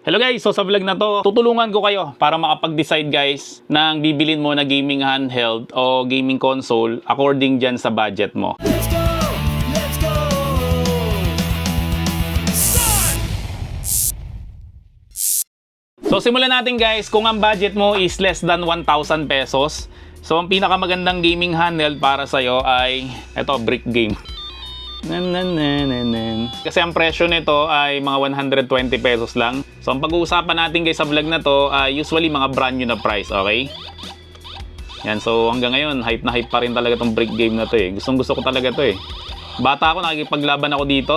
Hello guys, so sa vlog na to, tutulungan ko kayo para makapag-decide guys ng bibilin mo na gaming handheld o gaming console according dyan sa budget mo. Let's go! Let's go! Start! So simulan natin guys, kung ang budget mo is less than 1,000 pesos. So ang pinakamagandang gaming handheld para sa'yo ay ito, Brick Game. Kasi ang presyo nito ay mga 120 pesos lang. So ang pag-uusapan natin guys sa vlog na to ay usually mga brand new na price, okay? Yan, so hanggang ngayon hype na hype pa rin talaga tong Brick Game na to eh. Gustong gusto ko talaga to eh. Bata ako, nakikipaglaban ako dito.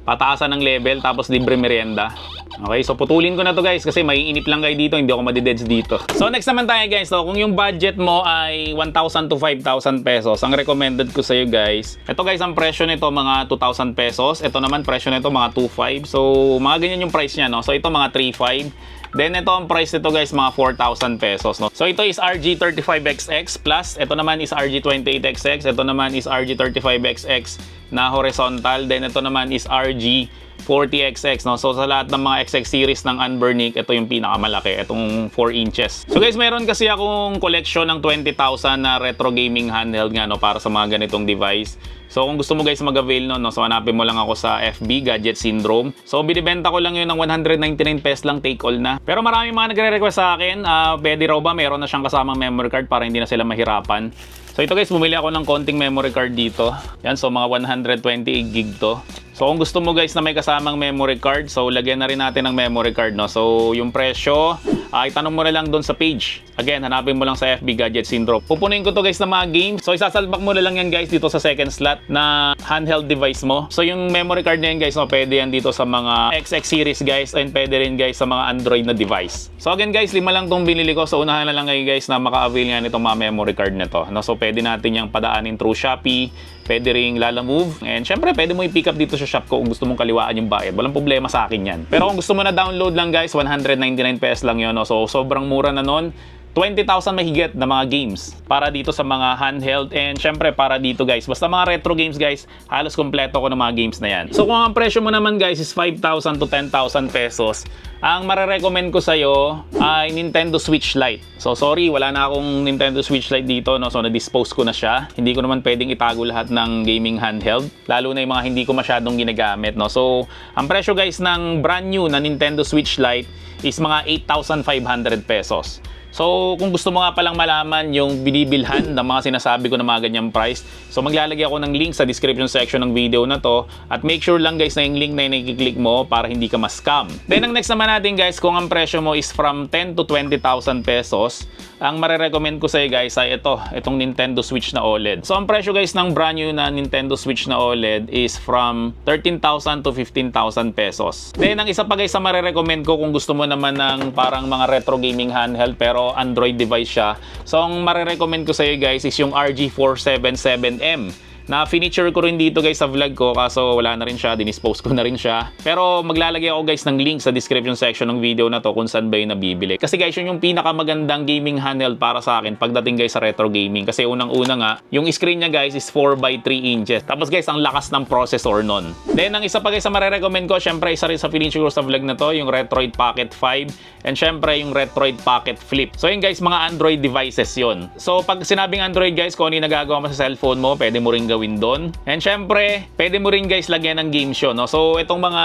Pataasan ng level tapos libre merienda. Okay, so putulin ko na to guys kasi maiinip lang kayo dito, hindi ako madideds dito. So next naman tayo guys, so kung yung budget mo ay 1,000 to 5,000 pesos, ang recommended ko sa iyo guys, ito guys ang presyo nito mga 2,000 pesos, ito naman presyo nito mga 2,500. So mga ganyan yung price niya, no? So ito mga 3,500. Then ito ang price nito guys mga 4,000 pesos, no? So ito is RG35XX plus, ito naman is RG28XX, ito naman is RG35XX na horizontal, then ito naman is RG40XX, no? So sa lahat ng mga XX series ng Anbernic, ito yung pinakamalaki, itong 4 inches. So guys, meron kasi akong collection ng 20,000 na retro gaming handheld nga, no, para sa mga ganitong device. So kung gusto mo guys mag-avail no, so hanapin mo lang ako sa FB Gadget Syndrome. So binibenta ko lang yun ng 199 pesos lang, take all na. Pero marami mga nagre-request sa akin, pwede raw ba meron na siyang kasamang memory card para hindi na sila mahirapan. So ito guys, bumili ako ng konting memory card dito. Yan, so mga 128 gig to. So kung gusto mo guys na may kasamang memory card, so lagyan na rin natin ng memory card, no. So yung presyo, itanong mo na lang doon sa page. Again, hanapin mo lang sa FB Gadget Syndrome. Pupunin ko to guys na mga games. So isasalbak mo na lang yan guys dito sa second slot na handheld device mo. So yung memory card na yan guys, no, pwede yan dito sa mga XX series guys, and pwede rin guys sa mga Android na device. So again guys, 5 lang tong binili ko. So unahan na lang kayo guys na maka-avail nga nitong mga memory card na to, no. So pwede natin yung padaanin through Shopee, pwede ring Lalamove, and syempre pwede mo i-pick up dito sa shop ko kung gusto mong kaliwaan yung bayad. Walang problema sa akin yan. Pero kung gusto mo na download lang guys, 199 pesos lang yun, no? So sobrang mura na nun. 20,000 mahigit na mga games para dito sa mga handheld, and syempre para dito guys, basta mga retro games guys, halos kompleto ko ng mga games na yan. So kung ang presyo mo naman guys is 5,000 to 10,000 pesos, ang marerecommend ko sa'yo ay Nintendo Switch Lite. So sorry, wala na akong Nintendo Switch Lite dito, no? So na-dispose ko na siya. Hindi ko naman pwedeng itago lahat ng gaming handheld, lalo na yung mga hindi ko masyadong ginagamit, no? So ang presyo guys ng brand new na Nintendo Switch Lite is mga 8,500 pesos. So kung gusto mo nga palang malaman yung binibilhan ng mga sinasabi ko na mga ganyang price, so maglalagay ako ng link sa description section ng video na to, at make sure lang guys na yung link na yung i-click mo para hindi ka ma-scam. Then ang next naman natin guys, kung ang presyo mo is from 10 to 20,000 pesos, ang marerecommend ko sa iyo guys ay itong Nintendo Switch na OLED. So ang presyo guys ng brand new na Nintendo Switch na OLED is from 13,000 to 15,000 pesos. Then ang isa pa guys na marerecommend ko kung gusto mo naman ng parang mga retro gaming handheld pero Android device siya, so ang marerecommend ko sa iyo guys is yung RG477M na finiture ko rin dito guys sa vlog ko, kaso wala na rin siya, dinispose ko na rin siya. Pero maglalagay ako guys ng link sa description section ng video na to kung saan ba yung nabibili. Kasi guys, yun yung pinakamagandang gaming handheld para sa akin pagdating guys sa retro gaming. Kasi unang-una nga, yung screen niya guys is 4x3 inches. Tapos guys, ang lakas ng processor nun. Then, ang isa pa guys na marerecommend ko, syempre isa rin sa finiture ko sa vlog na to, yung Retroid Pocket 5, and syempre yung Retroid Pocket Flip. So yun guys, mga Android devices yun. So pag sinabing Android guys, kung ano yung nagagawa mo sa cellphone mo, pwede mo rin gawin doon. And syempre, pwede mo rin guys lagyan ng game show, no? So itong mga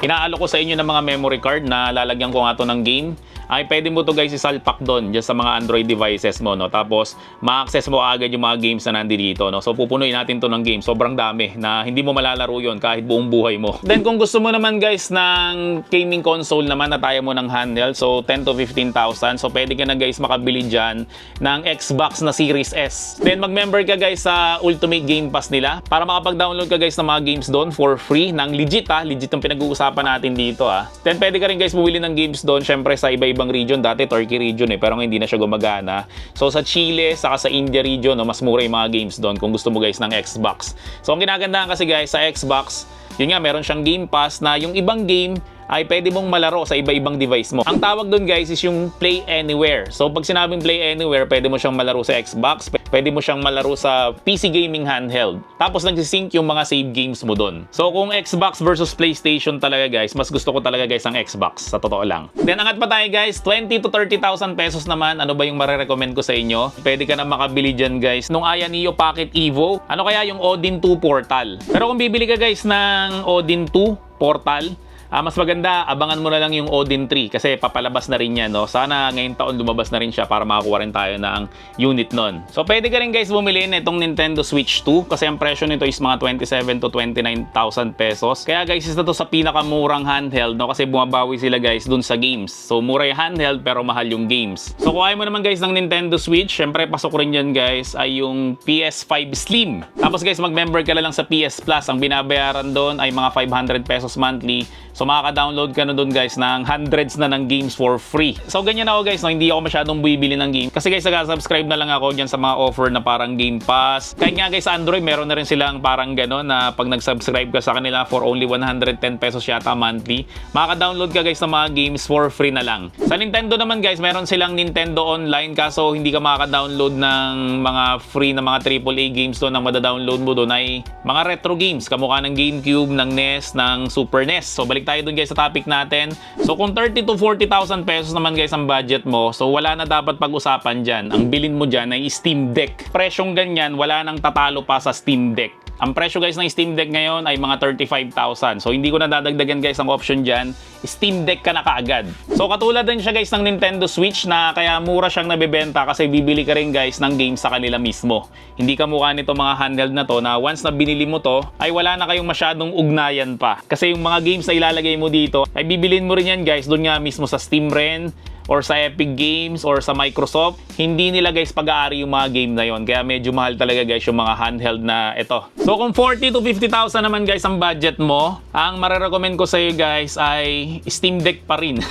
inaalok ko sa inyo ng mga memory card na lalagyan ko nga to ng game, ay pwede mo to guys isalpak doon dyan sa mga Android devices mo, no? Tapos ma-access mo agad yung mga games na nandito, no? So pupunuin natin to ng game. Sobrang dami na hindi mo malalaro yon kahit buong buhay mo. Then kung gusto mo naman guys ng gaming console naman na tayo mo ng handheld, so 10 to 15,000, so pwede ka na guys makabili dyan ng Xbox na Series S. Then mag-member ka guys sa Ultimate Game Pass nila para makapag-download ka guys ng mga games doon for free, ng legit legit ang pinag-uusapan natin dito Then pwede ka rin guys bumili ng games doon syempre sa iba-ibang region. Dati Turkey region pero ngayon hindi na siya gumagana. So sa Chile saka sa India region, no, mas mura yung mga games doon kung gusto mo guys ng Xbox. So ang ginagandahan kasi guys sa Xbox, yun nga, meron siyang Game Pass na yung ibang game ay pwede mong malaro sa iba-ibang device mo. Ang tawag doon guys is yung Play Anywhere. So pag sinabing Play Anywhere, pwede mo siyang malaro sa Xbox, pwede mo siyang malaro sa PC gaming handheld. Tapos nagsisync yung mga save games mo doon. So kung Xbox versus PlayStation talaga guys, mas gusto ko talaga guys ang Xbox, sa totoo lang. Then angat pa tayo guys, 20 to 30,000 pesos naman. Ano ba yung marirecommend ko sa inyo? Pwede ka na makabili dyan guys nung Aya Neo Pocket Evo. Ano kaya yung Odin 2 Portal? Pero kung bibili ka guys ng Odin 2 Portal, mas maganda, abangan mo na lang yung Odin 3 kasi papalabas na rin yan, no? Sana ngayong taon lumabas na rin siya para makakuha rin tayo ng unit nun. So pwede ka rin guys bumili nitong Nintendo Switch 2 kasi ang presyo nito is mga 27 to 29,000 pesos. Kaya guys, isa to sa pinakamurang handheld, no? Kasi bumabawi sila guys dun sa games. So mura yung handheld pero mahal yung games. So kung ayaw mo naman guys ng Nintendo Switch, syempre pasok rin dyan guys ay yung PS5 Slim. Tapos guys, mag-member ka na lang sa PS Plus. Ang binabayaran doon ay mga 500 pesos monthly. So makaka-download ka na doon guys ng hundreds na ng games for free. So ganyan ako guys, no? Hindi ako masyadong bibili ng game. Kasi guys, nag-subscribe na lang ako dyan sa mga offer na parang Game Pass. Kahit nga guys sa Android, meron na rin silang parang gano'n na pag nag-subscribe ka sa kanila for only 110 pesos yata monthly, makaka-download ka guys ng mga games for free na lang. Sa Nintendo naman guys, meron silang Nintendo Online kaso hindi ka makaka-download ng mga free na mga AAA games doon. Ang madadownload mo doon ay mga retro games, kamukha ng GameCube, ng NES, ng Super NES. So balik tayo dun guys sa topic natin. So kung 30 to 40,000 pesos naman guys ang budget mo, so wala na dapat pag-usapan dyan. Ang bilin mo dyan ay Steam Deck. Presyong ganyan, wala nang tatalo pa sa Steam Deck. Ang presyo guys ng Steam Deck ngayon ay mga 35,000. So hindi ko na dadagdagan guys ang option dyan. Steam Deck ka na kaagad. So katulad din siya guys ng Nintendo Switch na kaya mura siyang nabebenta kasi bibili ka rin guys ng games sa kanila mismo. Hindi ka mukha nito mga handheld na to na once na binili mo to ay wala na kayong masyadong ugnayan pa. Kasi yung mga games na ilalagay mo dito ay bibilin mo rin yan guys doon nga mismo sa Steam rin or sa Epic Games or sa Microsoft. Hindi nila guys pag-aari yung mga game na yon. Kaya medyo mahal talaga guys yung mga handheld na ito. So kung 40 to 50,000 naman guys ang budget mo, ang marirecommend ko sa iyo guys ay Steam Deck pa rin.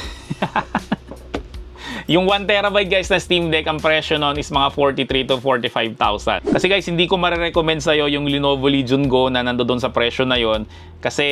Yung 1TB guys na Steam Deck, ang presyo nun is mga 43 to 45,000. Kasi guys, hindi ko marirecommend sa'yo yung Lenovo Legion Go na nandoon sa presyo na yon kasi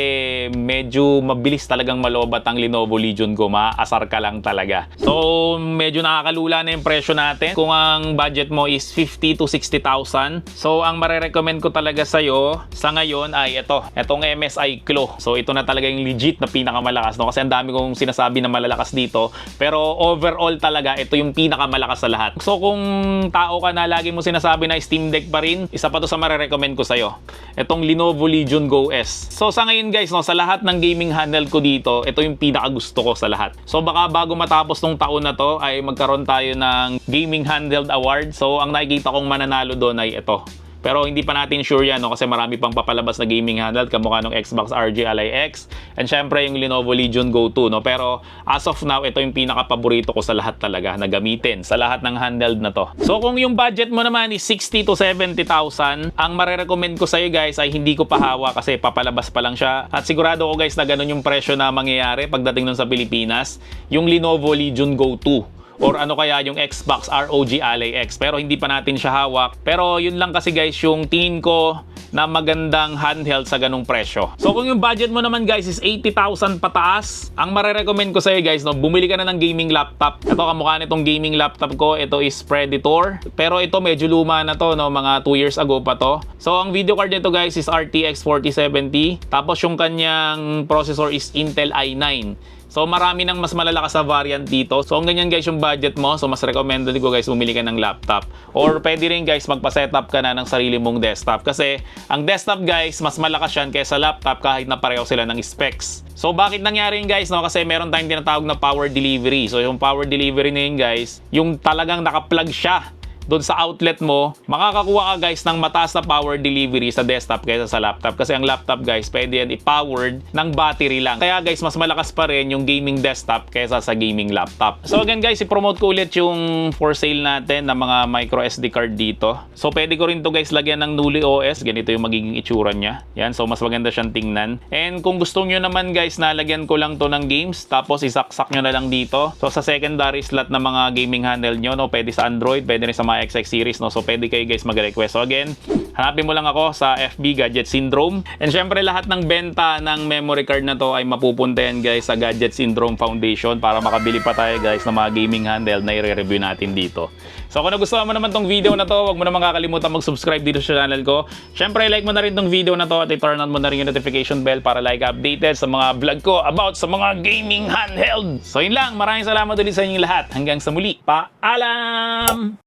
medyo mabilis talagang malobat ang Lenovo Legion Go. Maaasar ka lang talaga. So, medyo nakakalula na yung presyo natin. Kung ang budget mo is 50 to 60,000. So, ang marirecommend ko talaga sa'yo sa ngayon ay itong MSI Klo. So, ito na talaga yung legit na pinakamalakas, no? Kasi ang dami kong sinasabi na malalakas dito. Pero overall talaga, ito yung pinakamalakas sa lahat. So, kung tao ka na lagi mo sinasabi na Steam Deck pa rin, isa pa to sa marirecommend ko sa'yo. Itong Lenovo Legion Go S. So, sa ngayon guys, no, sa lahat ng gaming handheld ko dito, ito yung pinakagusto ko sa lahat. So baka bago matapos tong taon na to ay magkaroon tayo ng Gaming Handheld Award. So ang nakikita kong mananalo doon ay ito. Pero hindi pa natin sure yan, no? Kasi marami pang papalabas na gaming handheld kamukha ng Xbox RG Ally X and syempre yung Lenovo Legion Go 2, no? Pero as of now, ito yung pinaka-paborito ko sa lahat talaga na gamitin sa lahat ng handheld na to. So kung yung budget mo naman is 60 to 70,000, ang marirecommend ko sa'yo guys ay hindi ko pa hawak kasi papalabas pa lang siya. At sigurado ko guys na ganun yung presyo na mangyayari pagdating nun sa Pilipinas, yung Lenovo Legion Go 2. Or ano kaya yung Xbox ROG Ally X. Pero hindi pa natin siya hawak. Pero yun lang kasi guys yung tingin ko na magandang handheld sa ganung presyo. So kung yung budget mo naman guys is 80,000 pataas, ang marirecommend ko sa'yo guys, no, bumili ka na ng gaming laptop. Ito kamukha nitong gaming laptop ko. Ito is Predator. Pero ito medyo luma na to, no, mga 2 years ago pa to. So ang video card nito guys is RTX 4070. Tapos yung kanyang processor is Intel i9. So marami nang mas malalakas sa variant dito. So kung ganyan guys yung budget mo, so mas recommended ko guys bumili ka ng laptop. Or pwede rin guys magpa-setup ka na ng sarili mong desktop. Kasi ang desktop guys, mas malakas yan kaysa laptop kahit na pareho sila ng specs. So bakit nangyari yun guys, no? Kasi meron tayong tinatawag na power delivery. So yung power delivery na yun guys, yung talagang naka-plug siya doon sa outlet mo, makakakuha ka guys ng mataas na power delivery sa desktop kaysa sa laptop. Kasi ang laptop guys, pwede yan i-powered ng battery lang. Kaya guys, mas malakas pa rin yung gaming desktop kaysa sa gaming laptop. So again guys, i-promote ko ulit yung for sale natin na mga micro SD card dito. So pwede ko rin to guys lagyan ng Nuli OS. Ganito yung magiging itsura niya. Yan, so mas maganda siyang tingnan. And kung gusto nyo naman guys na lagyan ko lang to ng games, tapos isaksak nyo na lang dito. So sa secondary slot na mga gaming handheld nyo, no, pwede sa Android, pwede rin sa mga XX series, no? So pwede kayo guys mag-request. So again, Hanapin mo lang ako sa FB Gadget Syndrome. And syempre lahat ng benta ng memory card na to ay mapupunta yan guys sa Gadget Syndrome Foundation para makabili pa tayo guys ng mga gaming handheld na i-review natin dito. So kung nagustuhan mo naman tong video na to, huwag mo naman kakalimutan mag-subscribe dito sa channel ko. Syempre like mo na rin tong video na to at i-turn on mo na rin yung notification bell para like updated sa mga vlog ko about sa mga gaming handheld. So yun lang, maraming salamat ulit sa inyong lahat. Hanggang sa muli, paalam!